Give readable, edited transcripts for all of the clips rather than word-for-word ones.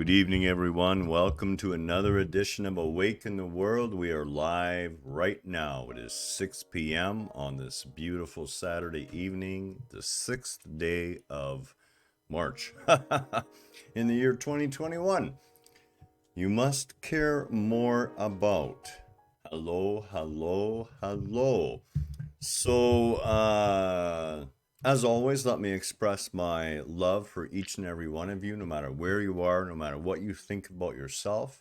Good evening, everyone. Welcome to another edition of Awake in the World. We are live right now. It is 6 p.m. on this beautiful Saturday evening, the 6th day of March in the year 2021. You must care more about. Hello, hello, hello. So, as always, let me express my love for each and every one of you, no matter where you are, no matter what you think about yourself.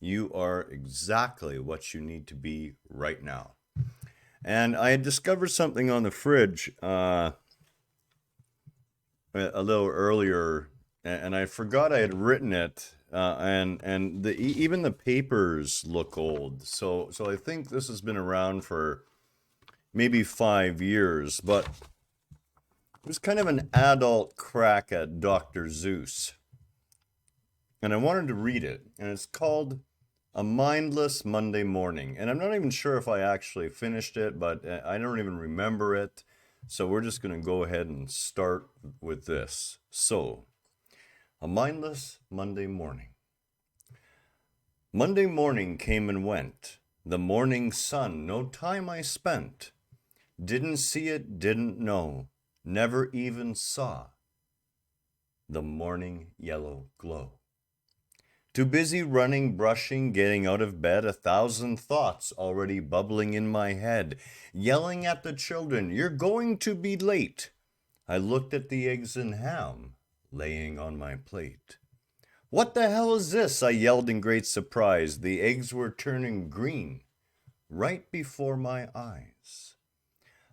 You are exactly what you need to be right now. And I had discovered something on the fridge a little earlier, and I forgot I had written it. And even the papers look old. So I think this has been around for maybe 5 years, but it was kind of an adult crack at Dr. Zeus. And I wanted to read it. And it's called A Mindless Monday Morning. And I'm not even sure if I actually finished it, but I don't even remember it. So we're just going to go ahead and start with this. So, a mindless Monday morning. Monday morning came and went. The morning sun, no time I spent. Didn't see it, didn't know. Never even saw the morning yellow glow. Too busy running, brushing, getting out of bed, 1,000 thoughts already bubbling in my head, yelling at the children, "You're going to be late." I looked at the eggs and ham laying on my plate. "What the hell is this?" I yelled in great surprise. The eggs were turning green right before my eyes.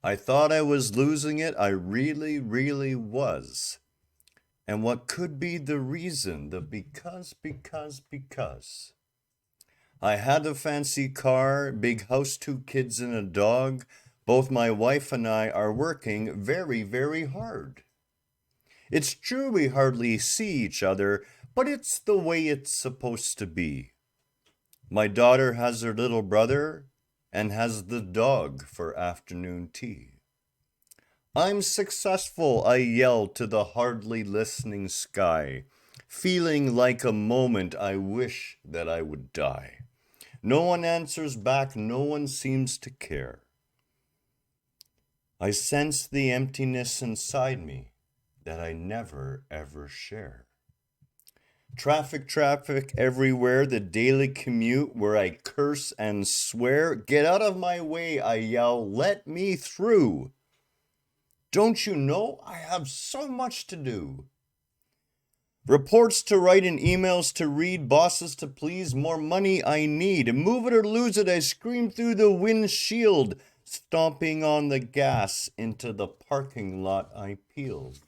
I thought I was losing it. I really, really was. And what could be the reason? The because. I had a fancy car, big house, 2 kids, and a dog. Both my wife and I are working very, very hard. It's true we hardly see each other, but it's the way it's supposed to be. My daughter has her little brother and has the dog for afternoon tea. "I'm successful," I yelled to the hardly listening sky, feeling like a moment I wish that I would die. No one answers back, no one seems to care. I sense the emptiness inside me that I never ever share. Traffic everywhere, the daily commute where I curse and swear. "Get out of my way," I yell, "let me through. Don't you know I have so much to do? Reports to write and emails to read, bosses to please, more money I need. Move it or lose it," I scream through the windshield, stomping on the gas into the parking lot I peeled.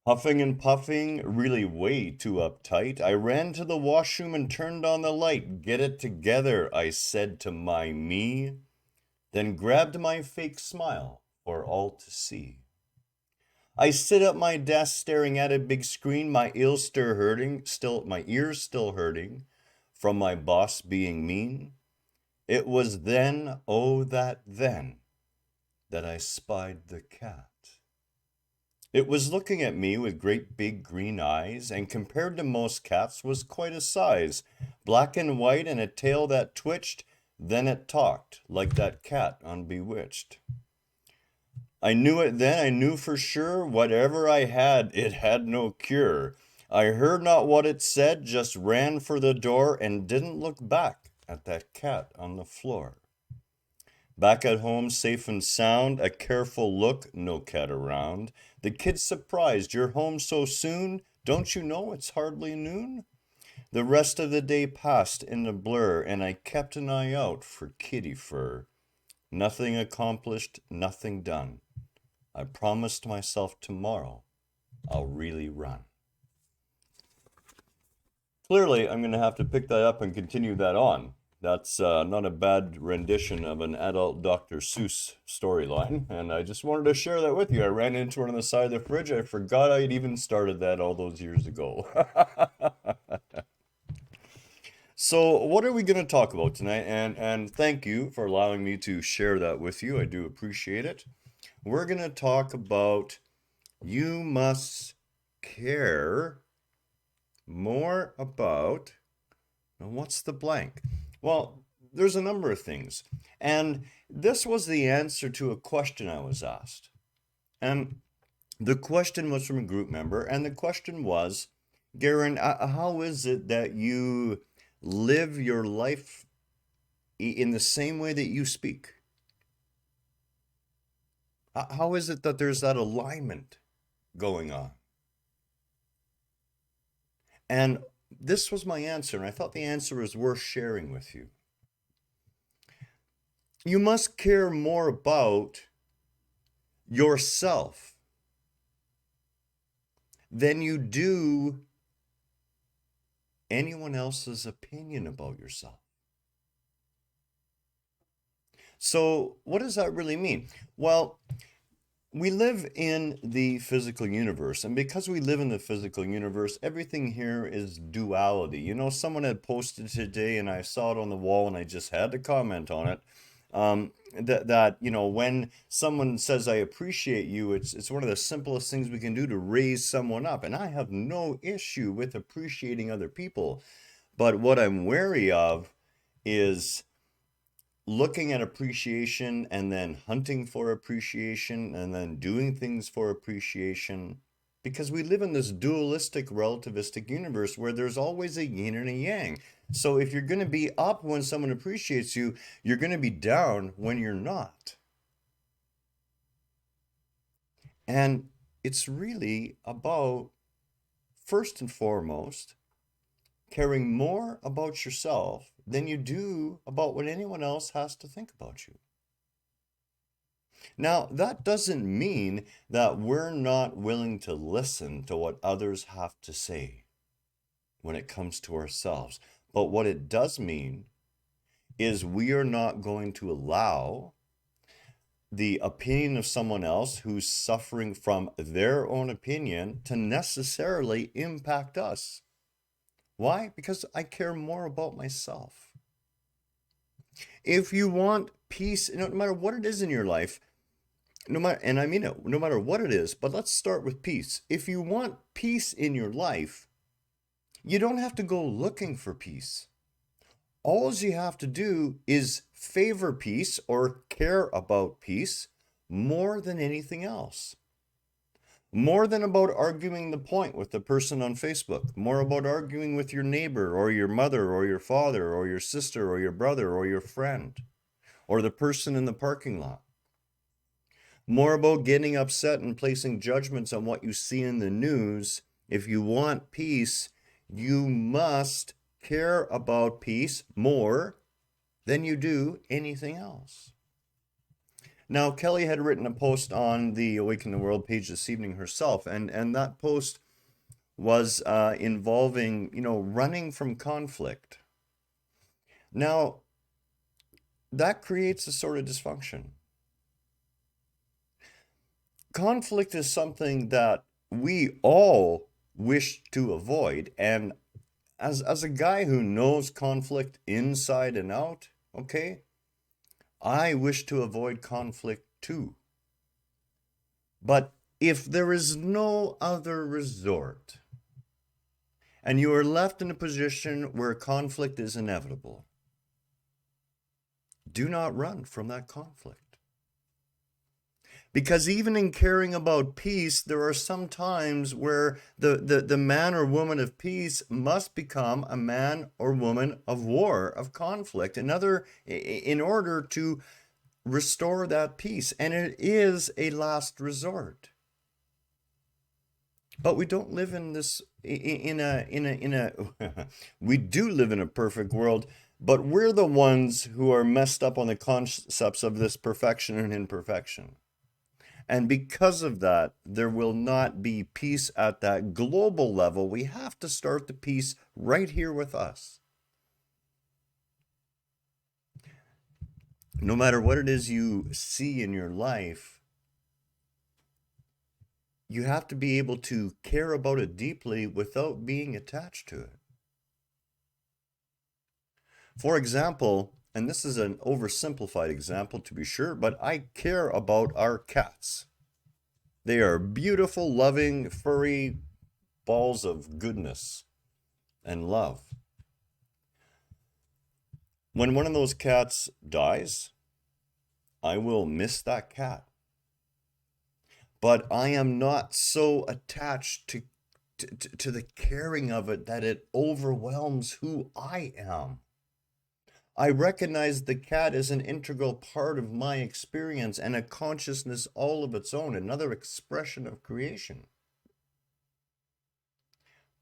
Huffing and puffing, really way too uptight, I ran to the washroom and turned on the light. "Get it together," I said to my me, then grabbed my fake smile for all to see. I sit at my desk staring at a big screen, my ears still hurting from my boss being mean. It was then, oh that then, that I spied the cat. It was looking at me with great big green eyes, and compared to most cats was quite a size, black and white and a tail that twitched, then it talked like that cat on Bewitched. I knew it then, I knew for sure, whatever I had, it had no cure. I heard not what it said, just ran for the door and didn't look back at that cat on the floor. Back at home, safe and sound, a careful look, no cat around. The kids surprised, "You're home so soon? Don't you know it's hardly noon?" The rest of the day passed in a blur, and I kept an eye out for kitty fur. Nothing accomplished, nothing done. I promised myself tomorrow I'll really run. Clearly, I'm going to have to pick that up and continue that on. That's not a bad rendition of an adult Dr. Seuss storyline, and I just wanted to share that with you. I ran into it on the side of the fridge. I forgot I had even started that all those years ago. So, what are we going to talk about tonight? And thank you for allowing me to share that with you. I do appreciate it. We're going to talk about you must care more about, now what's the blank? Well, there's a number of things. And this was the answer to a question I was asked. And the question was from a group member, and the question was, Garen, how is it that you live your life in the same way that you speak? How is it that there's that alignment going on? And this was my answer, and I thought the answer was worth sharing with you. You must care more about yourself than you do anyone else's opinion about yourself. So, what does that really mean? Well, we live in the physical universe, and because we live in the physical universe, everything here is duality. You know, someone had posted today, and I saw it on the wall, and I just had to comment on it. That you know, when someone says I appreciate you, it's one of the simplest things we can do to raise someone up, and I have no issue with appreciating other people. But what I'm wary of is looking at appreciation and then hunting for appreciation and then doing things for appreciation, because we live in this dualistic relativistic universe where there's always a yin and a yang. So if you're going to be up when someone appreciates you, you're going to be down when you're not. And it's really about, first and foremost, caring more about yourself than you do about what anyone else has to think about you. Now, that doesn't mean that we're not willing to listen to what others have to say when it comes to ourselves. But what it does mean is we are not going to allow the opinion of someone else who's suffering from their own opinion to necessarily impact us. Why? Because I care more about myself. If you want peace, no matter what it is in your life, no matter, and I mean it, no matter what it is, but let's start with peace. If you want peace in your life, you don't have to go looking for peace. All you have to do is favor peace or care about peace more than anything else. More than about arguing the point with the person on Facebook, more about arguing with your neighbor or your mother or your father or your sister or your brother or your friend or the person in the parking lot. More about getting upset and placing judgments on what you see in the news. If you want peace, you must care about peace more than you do anything else. Now, Kelly had written a post on the Awaken the World page this evening herself, and that post was involving, running from conflict. Now, that creates a sort of dysfunction. Conflict is something that we all wish to avoid, and as a guy who knows conflict inside and out, okay, I wish to avoid conflict too. But if there is no other resort, and you are left in a position where conflict is inevitable, do not run from that conflict. Because even in caring about peace, there are some times where the man or woman of peace must become a man or woman of war, of conflict, in order to restore that peace. And it is a last resort. But we don't live in this, we do live in a perfect world, but we're the ones who are messed up on the concepts of this perfection and imperfection. And because of that, there will not be peace at that global level. We have to start the peace right here with us. No matter what it is you see in your life, you have to be able to care about it deeply without being attached to it. For example, and this is an oversimplified example to be sure, but I care about our cats. They are beautiful, loving, furry balls of goodness. and love. When one of those cats dies, I will miss that cat. But I am not so attached to the caring of it that it overwhelms who I am. I recognize the cat as an integral part of my experience and a consciousness all of its own, another expression of creation.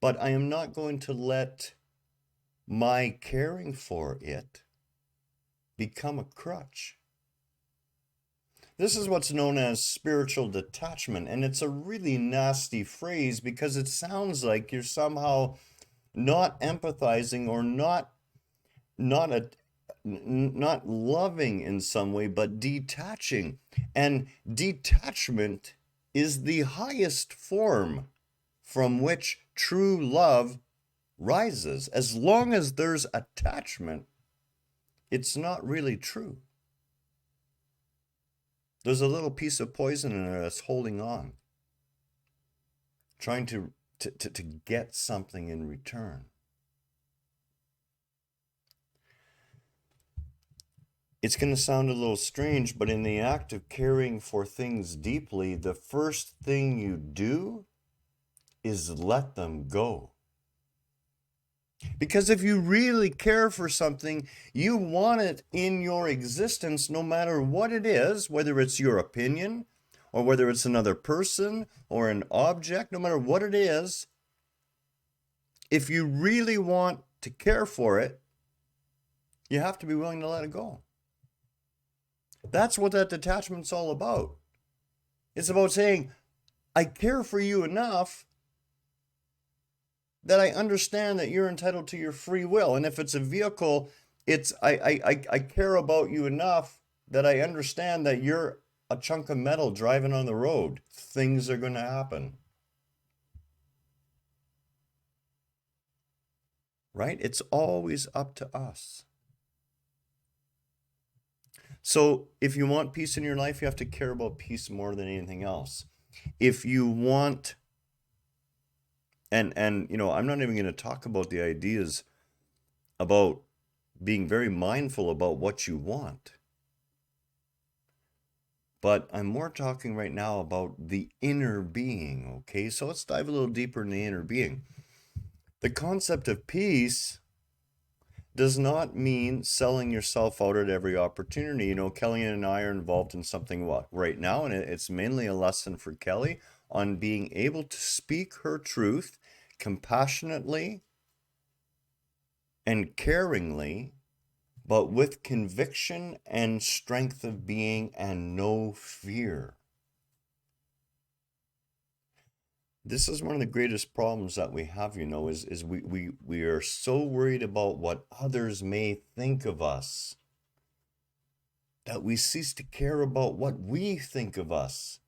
But I am not going to let my caring for it become a crutch. This is what's known as spiritual detachment, and it's a really nasty phrase because it sounds like you're somehow not empathizing or not loving in some way, but detaching. And detachment is the highest form from which true love rises. As long as there's attachment, it's not really true. There's a little piece of poison in there that's holding on, trying to get something in return. It's going to sound a little strange, but in the act of caring for things deeply, the first thing you do is let them go. Because if you really care for something, you want it in your existence no matter what it is, whether it's your opinion or whether it's another person or an object, no matter what it is. If you really want to care for it, you have to be willing to let it go. That's what that detachment's all about. It's about saying, I care for you enough that I understand that you're entitled to your free will. And if it's a vehicle, it's I care about you enough that I understand that you're a chunk of metal driving on the road. Things are going to happen. Right? It's always up to us. So if you want peace in your life, you have to care about peace more than anything else. If you want, and you know, I'm not even going to talk about the ideas about being very mindful about what you want. But I'm more talking right now about the inner being, okay? So let's dive a little deeper in the inner being. The concept of peace does not mean selling yourself out at every opportunity. You know, Kelly and I are involved in something right now, and it's mainly a lesson for Kelly on being able to speak her truth compassionately and caringly, but with conviction and strength of being and no fear. This is one of the greatest problems that we have, you know, is we are so worried about what others may think of us that we cease to care about what we think of us.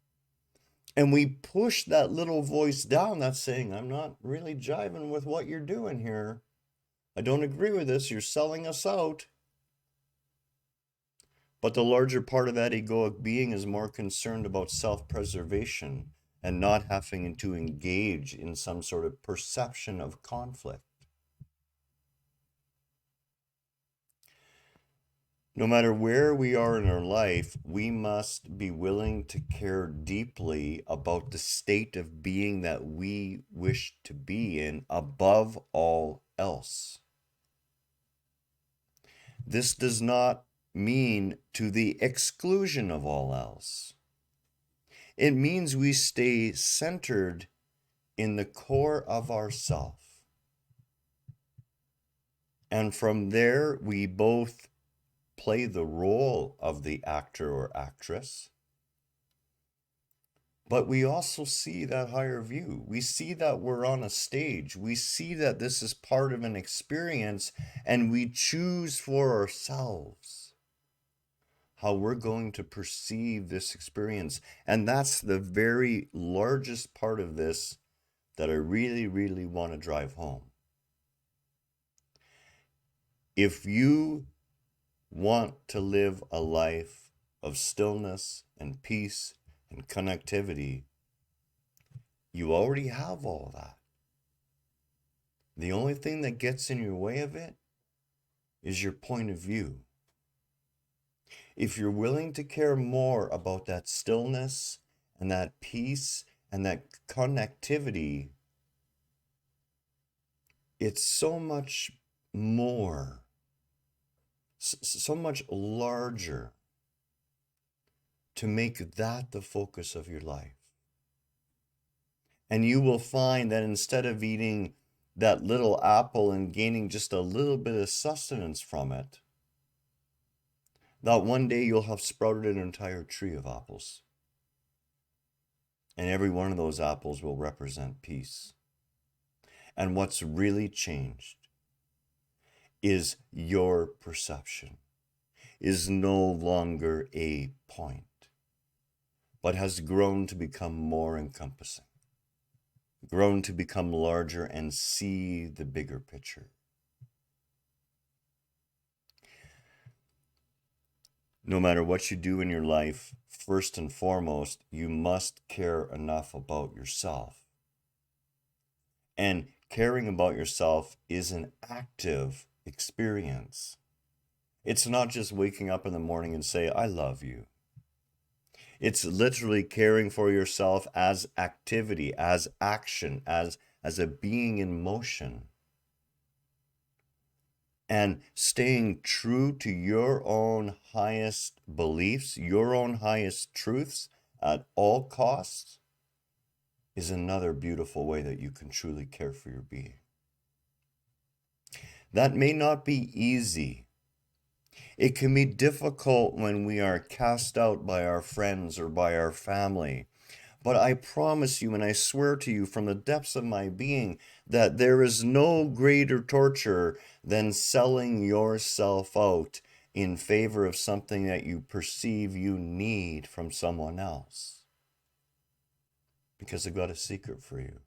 And we push that little voice down that's saying, I'm not really jiving with what you're doing here. I don't agree with this. You're selling us out. But the larger part of that egoic being is more concerned about self-preservation and not having to engage in some sort of perception of conflict. No matter where we are in our life, we must be willing to care deeply about the state of being that we wish to be in above all else. This does not mean to the exclusion of all else. It means we stay centered in the core of ourself. And from there, we both play the role of the actor or actress, but we also see that higher view. We see that we're on a stage. We see that this is part of an experience, and we choose for ourselves how we're going to perceive this experience. And that's the very largest part of this that I really, really want to drive home. If you want to live a life of stillness and peace and connectivity, you already have all that. The only thing that gets in your way of it is your point of view. If you're willing to care more about that stillness and that peace and that connectivity, it's so much more, so much larger to make that the focus of your life. And you will find that instead of eating that little apple and gaining just a little bit of sustenance from it, that one day you'll have sprouted an entire tree of apples. And every one of those apples will represent peace. And what's really changed is your perception is no longer a point, but has grown to become more encompassing, grown to become larger and see the bigger picture. No matter what you do in your life, first and foremost, you must care enough about yourself. And caring about yourself is an active experience. It's not just waking up in the morning and say, I love you. It's literally caring for yourself as activity, as action, as a being in motion. And staying true to your own highest beliefs, your own highest truths at all costs is another beautiful way that you can truly care for your being. That may not be easy. It can be difficult when we are cast out by our friends or by our family. But I promise you, and I swear to you from the depths of my being, that there is no greater torture than selling yourself out in favor of something that you perceive you need from someone else. Because I've got a secret for you.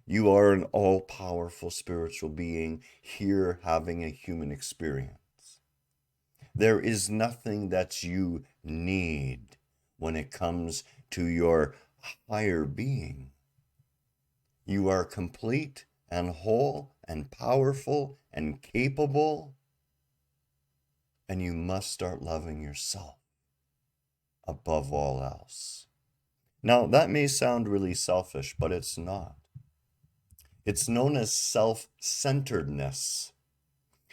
You are an all-powerful spiritual being here having a human experience. There is nothing that you need when it comes to your higher being. You are complete and whole and powerful and capable, and you must start loving yourself above all else. Now, that may sound really selfish, but it's not. It's known as self-centeredness.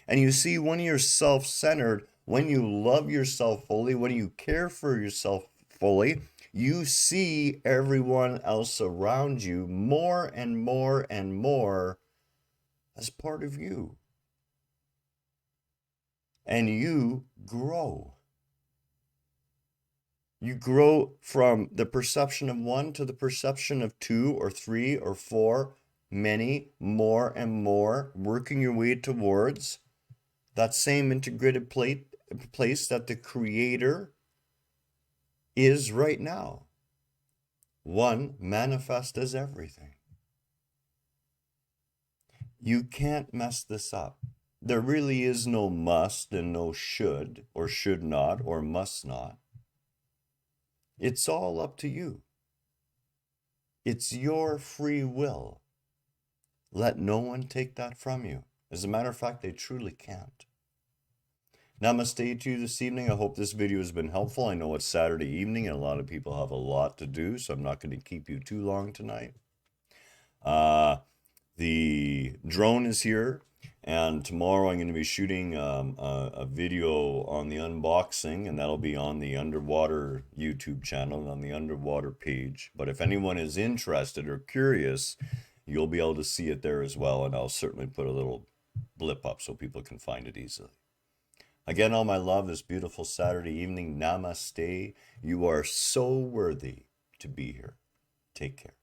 And you see, when you're self-centered, when you love yourself fully, when you care for yourself fully, you see everyone else around you more and more and more as part of you. And you grow. You grow from the perception of one to the perception of two or three or four, many, more and more, working your way towards that same integrated place that the Creator is right now. One manifest as everything. You can't mess this up. There really is no must and no should or should not or must not. It's all up to you. It's your free will. Let no one take that from you. As a matter of fact, they truly can't. Namaste to you this evening. I hope this video has been helpful. I know it's Saturday evening and a lot of people have a lot to do, so I'm not going to keep you too long tonight. The drone is here, and tomorrow I'm going to be shooting a video on the unboxing, and that'll be on the Underwater YouTube channel and on the Underwater page. But if anyone is interested or curious, you'll be able to see it there as well, and I'll certainly put a little blip up so people can find it easily. Again, all my love this beautiful Saturday evening. Namaste. You are so worthy to be here. Take care.